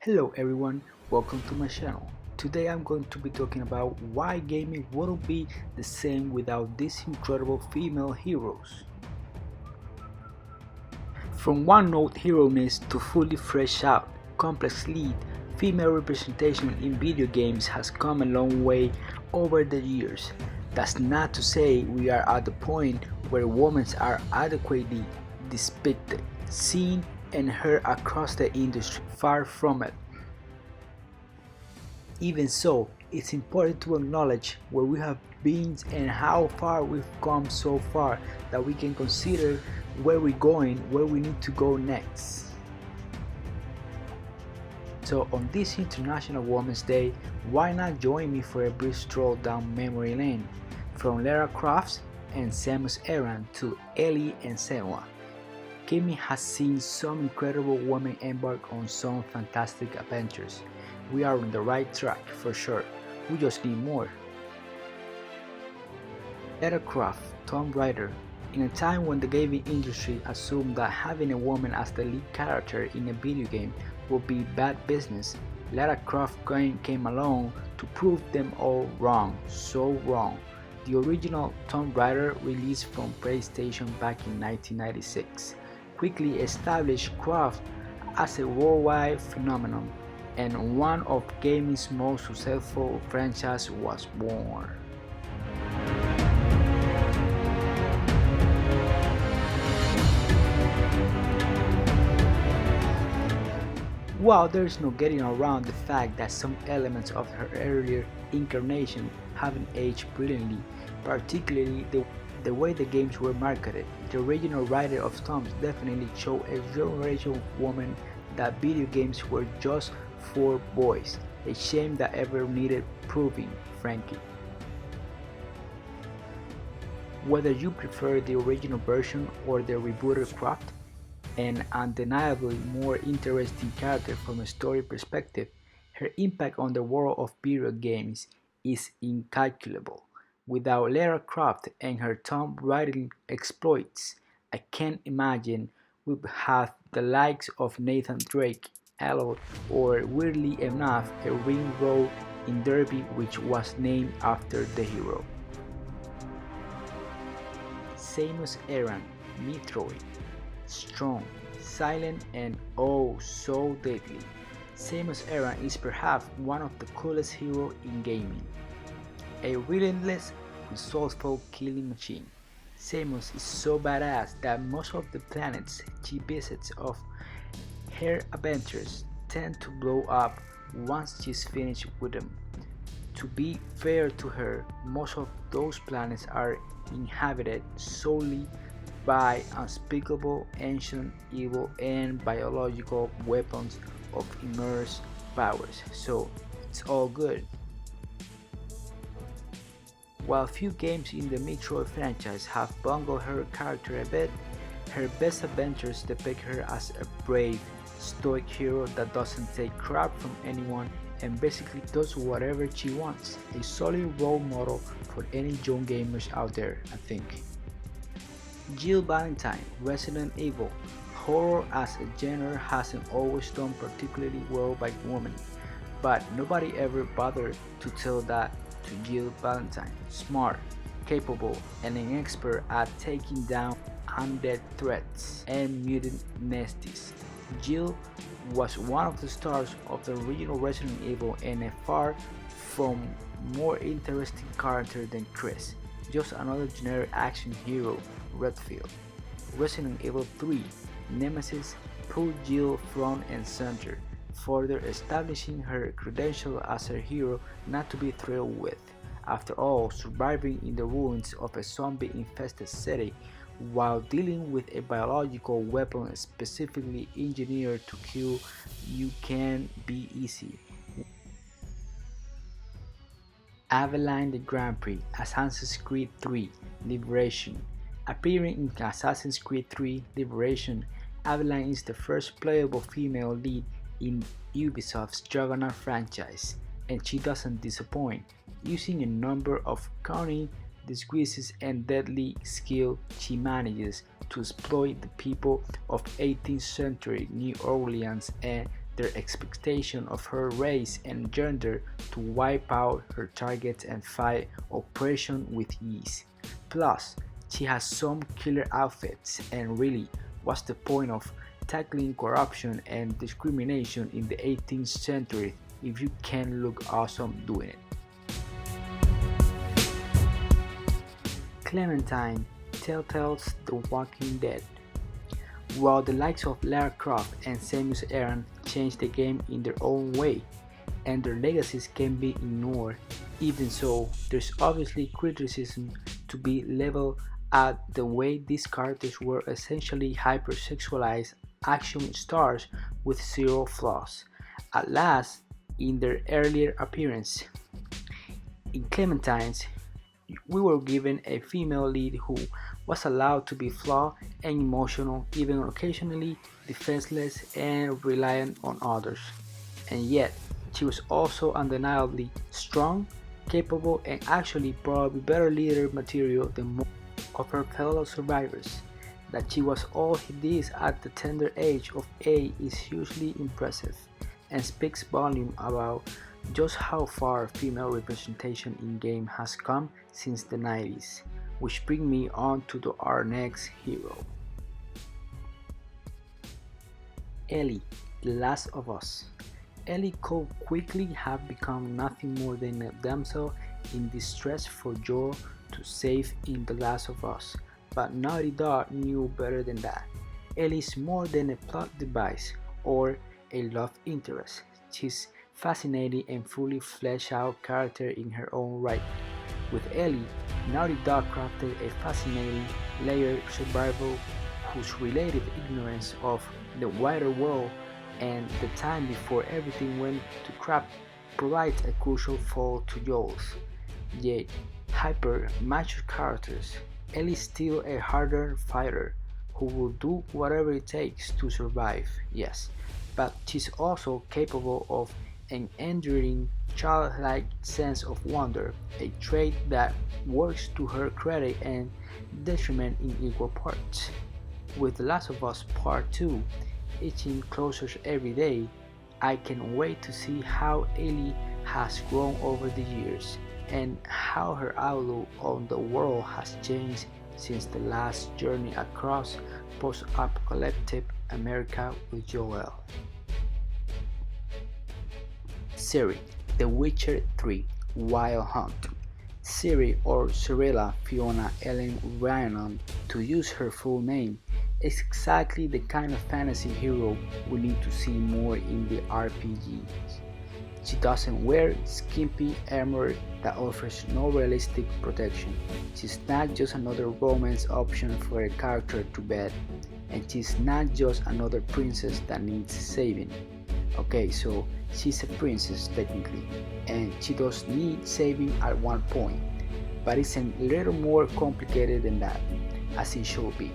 Hello everyone, welcome to my channel. Today I'm going to be talking about why gaming wouldn't be the same without these incredible female heroes. From one-note hero-ness to fully fleshed out, complex lead, female representation in video games has come a long way over the years. That's not to say we are at the point where women are adequately depicted, seen, and heard across the industry. Far from it. Even so, it's important to acknowledge where we have been and how far we've come so far that we can consider where we're going, where we need to go next. So on this International Women's Day, why not join me for a brief stroll down memory lane? From Lara Croft and Samus Aran to Ellie and Senua. Gaming has seen some incredible women embark on some fantastic adventures. We are on the right track for sure, we just need more. Lara Croft, Tomb Raider. In a time when the gaming industry assumed that having a woman as the lead character in a video game would be bad business, Lara Croft came along to prove them all wrong, so wrong. The original Tomb Raider, released from PlayStation back in 1996, quickly established Croft as a worldwide phenomenon, and one of gaming's most successful franchises was born. While there is no getting around the fact that some elements of her earlier incarnation haven't aged brilliantly, particularly the way the games were marketed, the original writer of Tombs definitely showed a generation of women that video games were just for boys, a shame that ever needed proving, frankly. Whether you prefer the original version or the rebooted Croft, an undeniably more interesting character from a story perspective, her impact on the world of video games is incalculable. Without Lara Croft and her tomb raiding exploits, I can't imagine we'd have the likes of Nathan Drake, Aloy, or weirdly enough a ring road in Derby which was named after the hero. Samus Aran, Metroid. Strong, silent, and oh so deadly. Samus Aran is perhaps one of the coolest heroes in gaming. A relentless, resourceful killing machine. Samus is so badass that most of the planets she visits of her adventures tend to blow up once she's finished with them. To be fair to her, most of those planets are inhabited solely by unspeakable ancient evil and biological weapons of immense powers, so it's all good. While few games in the Metroid franchise have bungled her character a bit, her best adventures depict her as a brave, stoic hero that doesn't take crap from anyone and basically does whatever she wants. A solid role model for any young gamers out there, I think. Jill Valentine, Resident Evil. Horror as a genre hasn't always done particularly well by women, but nobody ever bothered to tell that to Jill Valentine. Smart, capable, and an expert at taking down undead threats and mutant nasties. Jill was one of the stars of the original Resident Evil and a far from more interesting character than Chris, just another generic action hero, Redfield. Resident Evil 3 Nemesis put Jill front and center, further establishing her credential as a hero not to be thrilled with. After all, surviving in the ruins of a zombie-infested city while dealing with a biological weapon specifically engineered to kill you can be easy. Valentine the Grand Prix, Assassin's Creed 3 Liberation. Appearing in Assassin's Creed 3 Liberation, Valentine is the first playable female lead in Ubisoft's Juggernaut franchise, and she doesn't disappoint, using a number of cunning disguises and deadly skill. She manages to exploit the people of 18th century New Orleans and their expectation of her race and gender to wipe out her targets and fight oppression with ease. Plus, she has some killer outfits, and really, what's the point of tackling corruption and discrimination in the 18th century if you can look awesome doing it? Clementine, Telltale's The Walking Dead. While the likes of Lara Croft and Samus Aran changed the game in their own way, and their legacies can be ignored, even so, there's obviously criticism to be leveled at the way these characters were essentially hypersexualized action stars with zero flaws. At last, in their earlier appearance, in Clementine's, we were given a female lead who was allowed to be flawed and emotional, even occasionally defenseless and reliant on others. And yet, she was also undeniably strong, capable, and actually probably better leader material than most of her fellow survivors. That she was all this at the tender age of 8 is hugely impressive and speaks volume about just how far female representation in game has come since the 90s, which brings me on to our next hero. Ellie, The Last of Us. Ellie could quickly have become nothing more than a damsel in distress for Joel to save in The Last of Us, but Naughty Dog knew better than that. Ellie is more than a plot device or a love interest. She's fascinating and fully fleshed out character in her own right. With Ellie, Naughty Dog crafted a fascinating, layered survival whose relative ignorance of the wider world and the time before everything went to crap provides a crucial foil to Joel's, yet hyper-mature characters. Ellie is still a harder fighter who will do whatever it takes to survive, yes, but she's also capable of an enduring childlike sense of wonder, a trait that works to her credit and detriment in equal parts. With The Last of Us Part 2 inching closer every day, I can wait to see how Ellie has grown over the years and how her outlook on the world has changed since the last journey across post-apocalyptic America with Joel. Ciri, The Witcher 3, Wild Hunt. Ciri, or Cirilla Fiona Ellen Rhiannon, to use her full name, is exactly the kind of fantasy hero we need to see more in the RPGs. She doesn't wear skimpy armor that offers no realistic protection. She's not just another romance option for a character to bet, and she's not just another princess that needs saving. Okay, so she's a princess technically, and she does need saving at one point, but it's a little more complicated than that, as it should be.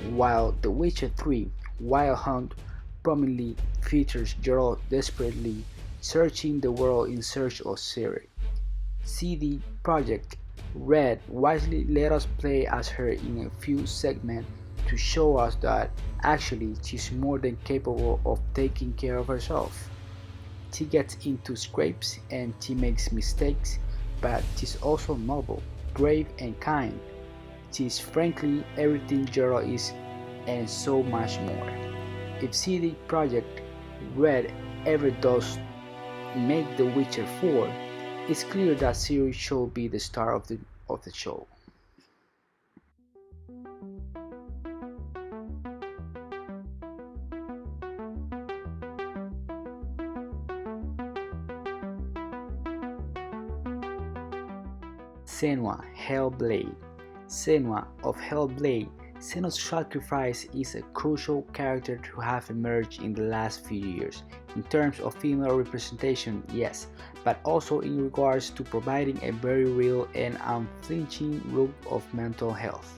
While The Witcher 3 Wild Hunt prominently features Geralt desperately searching the world in search of Ciri, CD Projekt Red wisely let us play as her in a few segments to show us that actually she's more than capable of taking care of herself. She gets into scrapes and she makes mistakes, but she's also noble, brave, and kind. She's frankly everything Geralt is and so much more. If CD Projekt Red ever does make The Witcher 4, it's clear that Ciri should be the star of the show. Senua, Hellblade. Senua of Hellblade. Senua's sacrifice is a crucial character to have emerged in the last few years, in terms of female representation, yes, but also in regards to providing a very real and unflinching look of mental health.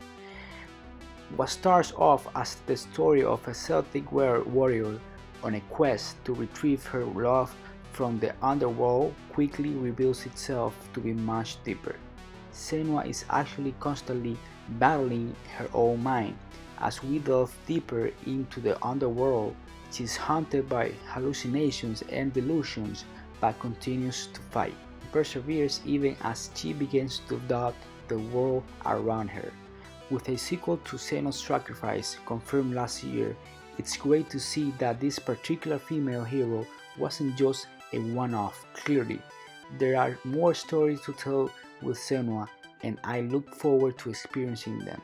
What starts off as the story of a Celtic warrior on a quest to retrieve her love from the underworld quickly reveals itself to be much deeper. Senua is actually constantly battling her own mind. As we delve deeper into the underworld, She is haunted by hallucinations and delusions but continues to fight, perseveres even as she begins to doubt the world around her. With a sequel to Senua's Sacrifice confirmed last year, it's great to see that this particular female hero wasn't just a one-off. Clearly, there are more stories to tell with Senua, and I look forward to experiencing them.